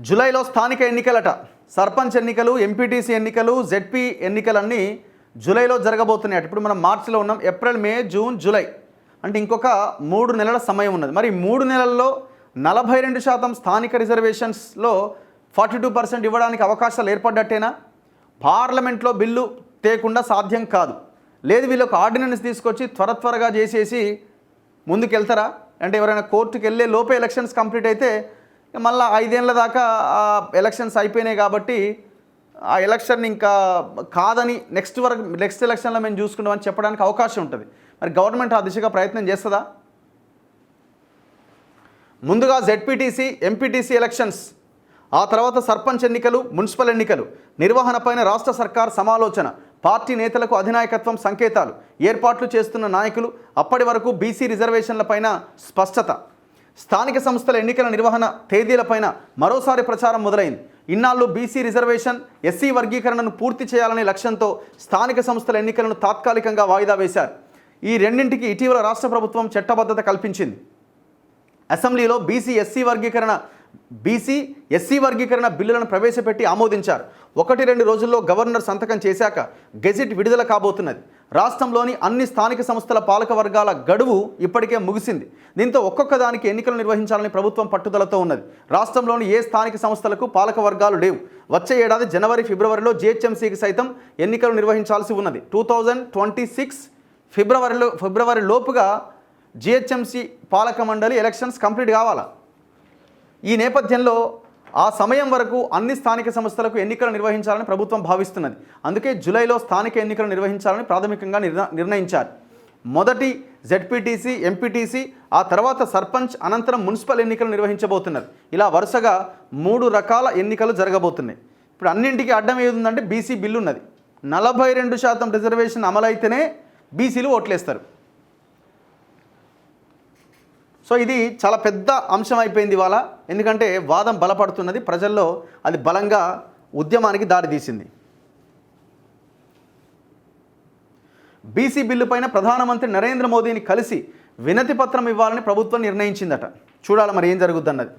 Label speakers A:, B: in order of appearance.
A: జూలైలో స్థానిక ఎన్నికలట. సర్పంచ్ ఎన్నికలు, ఎంపీటీసీ ఎన్నికలు, జెడ్పీ ఎన్నికలన్నీ జూలైలో జరగబోతున్నాయి. ఇప్పుడు మనం మార్చిలో ఉన్నాం. ఏప్రిల్, మే, జూన్, జూలై అంటే ఇంకొక 3 నెలల సమయం ఉన్నది. మరి 3 నెలల్లో 42% స్థానిక రిజర్వేషన్స్లో 42% ఇవ్వడానికి అవకాశాలు ఏర్పడ్డట్టేనా? పార్లమెంట్లో బిల్లు తేకుండా సాధ్యం కాదు. లేదు, వీళ్ళొక ఆర్డినెన్స్ తీసుకొచ్చి త్వరగా చేసేసి ముందుకెళ్తారా అంటే ఎవరైనా కోర్టుకు వెళ్ళే లోపే ఎలక్షన్స్ కంప్లీట్ అయితే మళ్ళీ 5 ఏళ్ళ దాకా ఎలక్షన్స్ అయిపోయినాయి కాబట్టి ఆ ఎలక్షన్ ఇంకా కాదని నెక్స్ట్ ఎలక్షన్లో మేము చూసుకుంటామని చెప్పడానికి అవకాశం ఉంటుంది. మరి గవర్నమెంట్ ఆ దిశగా ప్రయత్నం చేస్తుందా? ముందుగా జెడ్పీటీసీ, ఎంపీటీసీ ఎలక్షన్స్, ఆ తర్వాత సర్పంచ్ ఎన్నికలు, మున్సిపల్ ఎన్నికలు నిర్వహణపైన రాష్ట్ర సర్కార్ సమాలోచన, పార్టీ నేతలకు అధినాయకత్వం సంకేతాలు, ఏర్పాట్లు చేస్తున్న నాయకులు, అప్పటి వరకు బీసీ రిజర్వేషన్లపైన స్పష్టత. స్థానిక సంస్థల ఎన్నికల నిర్వహణ తేదీలపైన మరోసారి ప్రచారం మొదలైంది. ఇన్నాళ్ళు బీసీ రిజర్వేషన్, ఎస్సీ వర్గీకరణను పూర్తి చేయాలనే లక్ష్యంతో స్థానిక సంస్థల ఎన్నికలను తాత్కాలికంగా వాయిదా వేశారు. ఈ రెండింటికి ఇటీవల రాష్ట్ర ప్రభుత్వం చట్టబద్ధత కల్పించింది. అసెంబ్లీలో బీసీ ఎస్సీ వర్గీకరణ బిల్లులను ప్రవేశపెట్టి ఆమోదించారు. 1-2 రోజుల్లో గవర్నర్ సంతకం చేశాక గెజిట్ విడుదల కాబోతున్నది. రాష్ట్రంలోని అన్ని స్థానిక సంస్థల పాలక వర్గాల గడువు ఇప్పటికే ముగిసింది. దీంతో ఒక్కొక్క దానికి ఎన్నికలు నిర్వహించాలని ప్రభుత్వం పట్టుదలతో ఉన్నది. రాష్ట్రంలోని ఏ స్థానిక సంస్థలకు పాలక వర్గాలు లేవు. వచ్చే ఏడాది జనవరి, ఫిబ్రవరిలో జీహెచ్ఎంసీకి సైతం ఎన్నికలు నిర్వహించాల్సి ఉన్నది. 2026 ఫిబ్రవరి లోపుగా జీహెచ్ఎంసీ పాలక మండలి ఎలక్షన్స్ కంప్లీట్ కావాలా. ఈ నేపథ్యంలో ఆ సమయం వరకు అన్ని స్థానిక సంస్థలకు ఎన్నికలు నిర్వహించాలని ప్రభుత్వం భావిస్తున్నది. అందుకే జూలైలో స్థానిక ఎన్నికలు నిర్వహించాలని ప్రాథమికంగా నిర్ణయించారు. మొదటి జెడ్పీటీసీ, ఎంపీటీసీ, ఆ తర్వాత సర్పంచ్, అనంతరం మున్సిపల్ ఎన్నికలు నిర్వహించబోతున్నారు. ఇలా వరుసగా 3 రకాల ఎన్నికలు జరగబోతున్నాయి. ఇప్పుడు అన్నింటికీ అడ్డం ఏముందంటే బీసీ బిల్లు ఉన్నది. 42% రిజర్వేషన్ అమలైతేనే బీసీలు ఓట్లేస్తారు. సో ఇది చాలా పెద్ద అంశం అయిపోయింది ఇవాళ. ఎందుకంటే వాదం బలపడుతున్నది, ప్రజల్లో అది బలంగా ఉద్యమానికి దారితీసింది. బీసీ బిల్లుపైన ప్రధానమంత్రి నరేంద్ర మోదీని కలిసి వినతి పత్రం ఇవ్వాలని ప్రభుత్వం నిర్ణయించిందట. చూడాలి మరి ఏం జరుగుద్దన్నది.